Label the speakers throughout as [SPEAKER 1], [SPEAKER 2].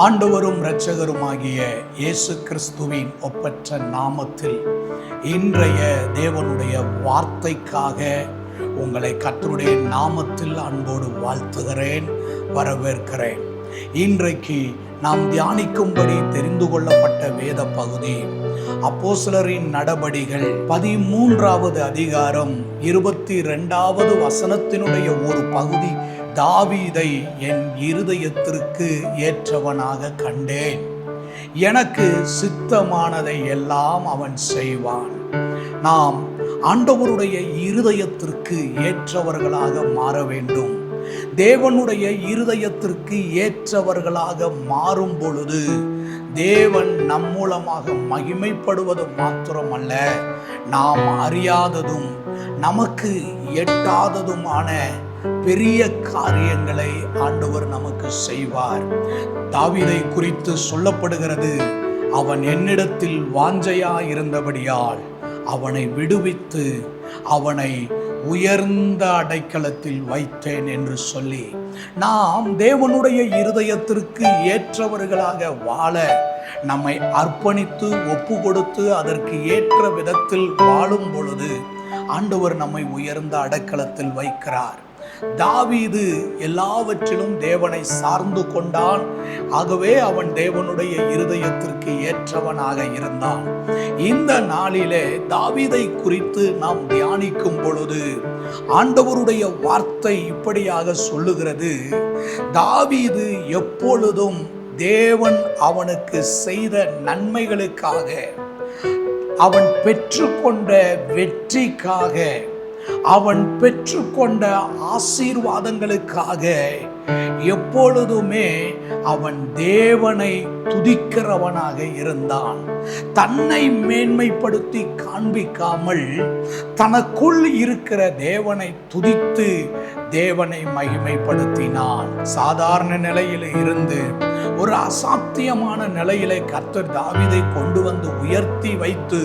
[SPEAKER 1] ஆண்டவரும் இரட்சகருமாகிய இயேசு கிறிஸ்துவின் ஒப்பற்ற நாமத்தில் இன்றைய தேவனுடைய வார்த்தைக்காக உங்களை கர்த்தருடைய நாமத்தில் அன்போடு வாழ்த்துகிறேன், வரவேற்கிறேன். இன்றைக்கு நாம் தியானிக்கும்படி தெரிந்து கொள்ளப்பட்ட வேத பகுதி அப்போஸ்தலரின் நடபடிகள் 13வது அதிகாரம் 22வது வசனத்தினுடைய ஒரு பகுதி. தாவீதை என் இருதயத்திற்கு ஏற்றவனாக கண்டேன், எனக்கு சித்தமானதை எல்லாம் அவன் செய்வான். நாம் ஆண்டவருடைய இருதயத்திற்கு ஏற்றவர்களாக மாற வேண்டும். தேவனுடைய இருதயத்திற்கு ஏற்றவர்களாக மாறும் பொழுது தேவன் நம் மூலமாக மகிமைப்படுவது மாத்திரமல்ல, நாம் அறியாததும் நமக்கு எட்டாததுமான பெரிய காரியங்களை ஆண்டவர் நமக்கு செய்வார். தாவீதை குறித்து சொல்லப்படுகிறது, அவன் என்னிடத்தில் வாஞ்சையாயிருந்தபடியால் அவனை விடுவித்து அவனை உயர்ந்த அடைக்கலத்தில் வைத்தேன் என்று சொல்லி, நாம் தேவனுடைய இருதயத்திற்கு ஏற்றவர்களாக வாழ நம்மை அர்ப்பணித்து ஒப்பு கொடுத்து அதற்கு ஏற்ற விதத்தில் வாழும் பொழுது ஆண்டவர் நம்மை உயர்ந்த அடைக்கலத்தில் வைக்கிறார். தாவீது எல்லாவற்றிலும் தேவனை சார்ந்து கொண்டான். ஆகவே அவன் தேவனுடைய இருதயத்திற்கு ஏற்றவனாக இருந்தான். இந்த நாளிலே தாவீதை குறித்து நாம் தியானிக்கும் பொழுது ஆண்டவருடைய வார்த்தை இப்படியாக சொல்லுகிறது, தாவீது எப்பொழுதும் தேவன் அவனுக்கு செய்த நன்மைகளுக்காக, அவன் பெற்றுக்கொண்ட வெற்றிக்காக, அவன் பெற்றுக்கொண்ட ஆசீர்வாதங்களுக்காக எப்பொழுதுமே அவன் தேவனை துதிக்கிறவனாக இருந்தான். தன்னை மேன்மைப்படுத்தி காண்பிக்காமல் தனக்குள் இருக்கிற தேவனை துதித்து தேவனை மகிமைப்படுத்தினான். சாதாரண நிலையில இருந்து ஒரு அசாத்தியமான நிலையிலே கர்த்தர் தாவீதை கொண்டு வந்து உயர்த்தி வைத்து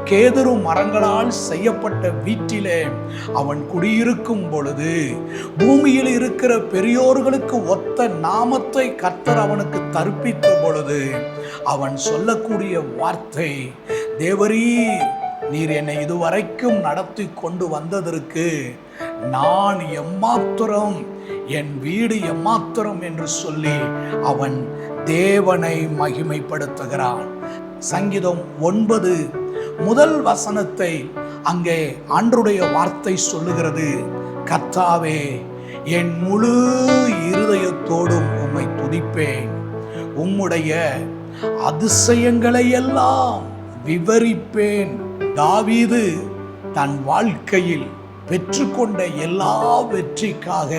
[SPEAKER 1] கேதுரு மரங்களால் செய்யப்பட்ட வீட்டிலே அவன் குடியிருக்கும் பொழுது பூமியில் இருக்கிற பெரியோர்களுக்கு ஒத்த நாமத்தை கர்த்தர் அவனுக்கு தற்பித்த பொழுது அவன் சொல்லக்கூடிய வார்த்தை, தேவரீர் நீர் என்னை இதுவரைக்கும் நடத்தி கொண்டு வந்ததற்கு நான் எம்மாத்திரம், என் வீடு எம்மாத்திரம் என்று சொல்லி அவன் தேவனை மகிமைப்படுத்துகிறான். சங்கீதம் 9 முதல் வசனத்தை அங்கே ஆண்டவருடைய வார்த்தை சொல்லுகிறது, கர்த்தாவே என் முழு இருதயத்தோடும் உம்மை துதிப்பேன், உம்முடைய அதிசயங்களை எல்லாம் விவரிப்பேன். தாவீது தன் வாழ்க்கையில் பெற்றுக்கொண்ட எல்லா வெற்றிக்காக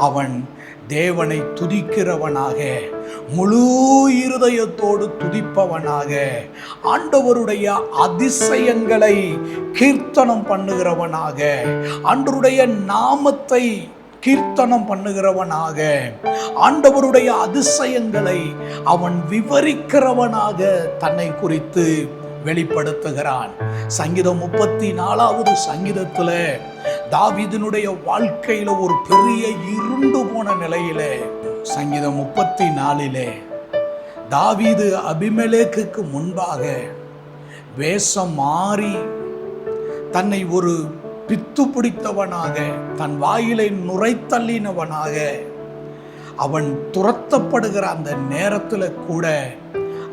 [SPEAKER 1] அவன் தேவனை துதிக்கிறவனாக, முழு இருதயத்தோடு துதிப்பவனாக, ஆண்டவருடைய அதிசயங்களை கீர்த்தனம் பண்ணுகிறவனாக, ஆண்டவருடைய நாமத்தை கீர்த்தனம் பண்ணுகிறவனாக, ஆண்டவருடைய அதிசயங்களை அவன் விவரிக்கிறவனாக தன்னை குறித்து வெளிப்படுத்துகிறான். சங்கீதம் 34வது சங்கீதத்துல தாவீதினுடைய வாழ்க்கையில ஒரு பெரிய இருண்டு போன நிலையில, சங்கீதம் 34 தாவீது அபிமெலேக்குக்கு முன்பாக வேஷம் மாறி தன்னை ஒரு பித்து பிடித்தவனாக, தன் வாயிலை நுரைத்தள்ளினவனாக அவன் துரத்தப்படுகிற அந்த நேரத்துல கூட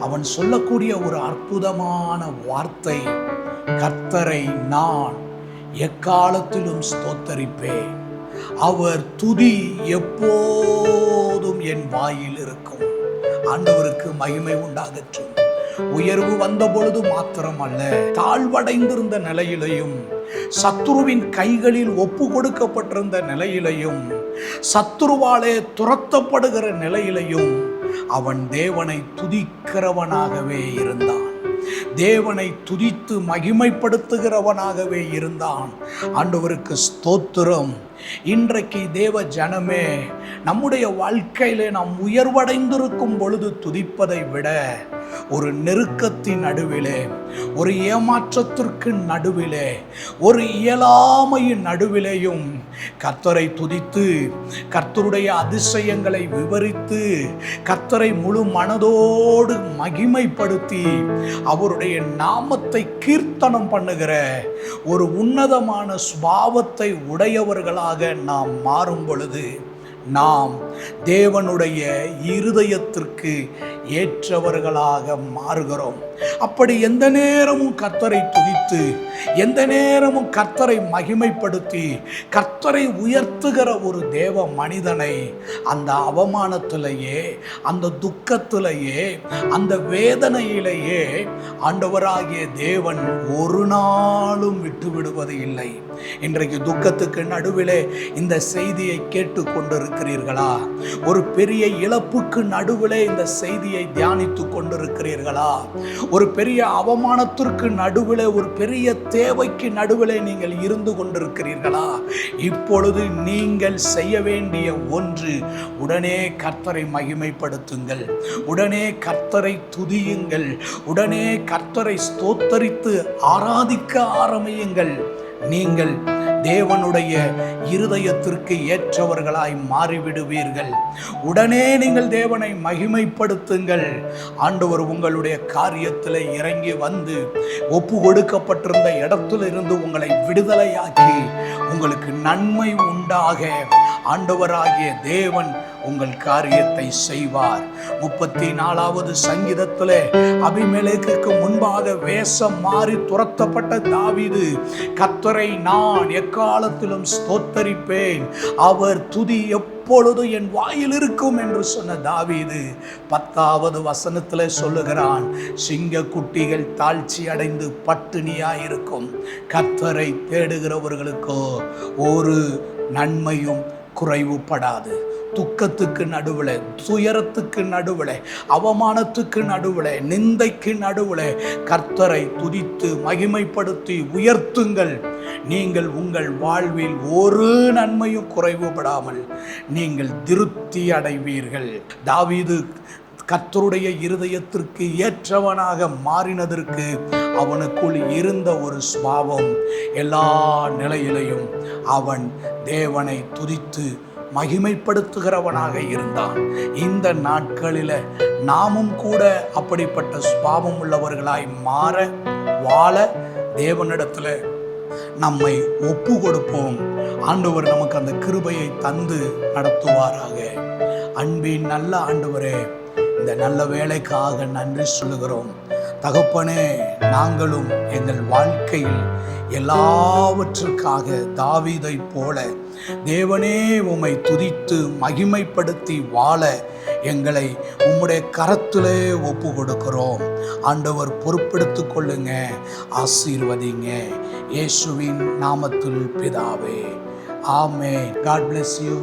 [SPEAKER 1] அவன் சொல்லக்கூடிய ஒரு அற்புதமான வார்த்தை, கர்த்தரை நான் எக்காலத்திலும் ஸ்தோத்தரிப்பேன், அவர் துதி எப்போதும் என் வாயில் இருக்கும். ஆண்டவருக்கு மகிமை உண்டாகட்டும். உயர்வு வந்த பொழுது மாத்திரமல்ல, தாழ்வடைந்திருந்த நிலையிலையும், சத்துருவின் கைகளில் ஒப்பு கொடுக்கப்பட்டிருந்த நிலையிலையும், சத்துருவாலே துரத்தப்படுகிற நிலையிலையும் அவன் தேவனை துதிக்கிறவனாகவே இருந்தான். தேவனை துதித்து மகிமைப்படுத்துகிறவனாகவே இருந்தான். ஆண்டவருக்கு ஸ்தோத்திரம். இன்றைக்கு தேவ ஜனமே, நம்முடைய வாழ்க்கையிலே நாம் உயர்வடைந்திருக்கும் பொழுது துதிப்பதை விட ஒரு நெருக்கத்தின் நடுவிலே, ஒரு ஏமாற்றத்திற்கு நடுவிலே, ஒரு இயலாமையின் நடுவிலேயும் கர்த்தரை துதித்து, கர்த்தருடைய அதிசயங்களை விவரித்து, கர்த்தரை முழு மனதோடு மகிமைப்படுத்தி அவருடைய நாமத்தை கீர்த்தனம் பண்ணுகிற ஒரு உன்னதமான சுபாவத்தை உடையவர்களாக நாம் மாறும் பொழுது நாம் தேவனுடைய இருதயத்திற்கு ஏற்றவர்களாக மாறுகிறோம். அப்படி எந்த நேரமும் கர்த்தரை துதித்து, எந்த நேரமும் கர்த்தரை மகிமைப்படுத்தி, கர்த்தரை உயர்த்துகிற ஒரு தேவ மனிதனை அந்த அவமானத்திலேயே, அந்த துக்கத்திலேயே, அந்த வேதனையிலேயே ஆண்டவராகிய தேவன் ஒரு நாளும் விட்டு விடுவது இல்லை. இன்றைக்கு துக்கத்துக்கு நடுவிலே இந்த செய்தியை கேட்டு கொண்டிருக்கிறீர்களா? ஒரு பெரிய இழப்புக்கு நடுவிலே இந்த செய்தியை தியானித்து கொண்டிருக்கிறீர்களா? ஒரு பெரிய அவமானத்திற்கு நடுவிலே, ஒரு பெரிய தேவைக்கு நடுவிலே நீங்கள் இருந்து கொண்டிருக்கிறீர்களா? இப்பொழுது நீங்கள் செய்ய வேண்டிய ஒன்று, உடனே கர்த்தரை மகிமைப்படுத்துங்கள், உடனே கர்த்தரை துதியுங்கள், உடனே கர்த்தரை ஸ்தோத்தரித்து ஆராதிக்க ஆரம்பியுங்கள். நீங்கள் தேவனுடைய இருதயத்திற்கு ஏற்றவர்களாய் மாறிவிடுவீர்கள். உடனே நீங்கள் தேவனை மகிமைப்படுத்துங்கள். ஆண்டவர் உங்களுடைய காரியத்தில் இறங்கி வந்து ஒப்பு கொடுக்கப்பட்டிருந்த இடத்திலிருந்து உங்களை விடுதலையாக்கி உங்களுக்கு நன்மை உண்டாக ஆண்டவராகிய தேவன் உங்கள் காரியத்தை செய்வார். 34வது சங்கீதத்திலே அபிமெலேக்குக்கு முன்பாக வேஷம் மாறி துரத்தப்பட்ட தாவீது, கர்த்தரை நான் எக்காலத்திலும் ஸ்தோத்தரிப்பேன், அவர் துதி எப்பொழுது என் வாயில் இருக்கும் என்று சொன்ன தாவீது 10வது வசனத்திலே சொல்லுகிறான், சிங்க குட்டிகள் தாழ்ச்சி அடைந்து பட்டினியாயிருக்கும், கர்த்தரை தேடுகிறவர்களுக்கோ ஒரு நன்மையும் குறைவுபடாது. துக்கத்துக்கு நடுவில், துயரத்துக்கு நடுவில், அவமானத்துக்கு நடுவில், நிந்தைக்கு நடுவில் கர்த்தரை துதித்து மகிமைப்படுத்தி உயர்த்துங்கள். நீங்கள் உங்கள் வாழ்வில் ஒரு நன்மையும் குறைவுபடாமல் நீங்கள் திருப்தி அடைவீர்கள். தாவீது கர்த்தருடைய இருதயத்திற்கு ஏற்றவனாக மாறினதற்கு அவனுக்குள் இருந்த ஒரு சுபாவம், எல்லா நிலையிலையும் அவன் தேவனை துதித்து மகிமைப்படுத்துகிறவனாக இருந்தான். இந்த நாட்களில் நாமும் கூட அப்படிப்பட்ட சுபாவம் உள்ளவர்களாய் மாற, வாழ தேவனிடத்தில் நம்மை ஒப்பு கொடுப்போம். ஆண்டவர் நமக்கு அந்த கிருபையை தந்து நடத்துவாராக. அன்பின் நல்ல ஆண்டவரே, இந்த நல்ல வேலைக்காக நன்றி சொல்லுகிறோம். தகப்பனே, நாங்களும் எங்கள் வாழ்க்கையில் எல்லாவற்றுக்காக தாவீதை போல தேவனே உம்மை துதித்து மகிமைப்படுத்தி வாழ எங்களை உம்முடைய கரத்திலே ஒப்பு கொடுக்கிறோம். ஆண்டவர் பொறுப்பெடுத்துக் கொள்ளுங்க, ஆசீர்வதிங்க. இயேசுவின் நாமத்தில் பிதாவே, ஆமென். God bless you.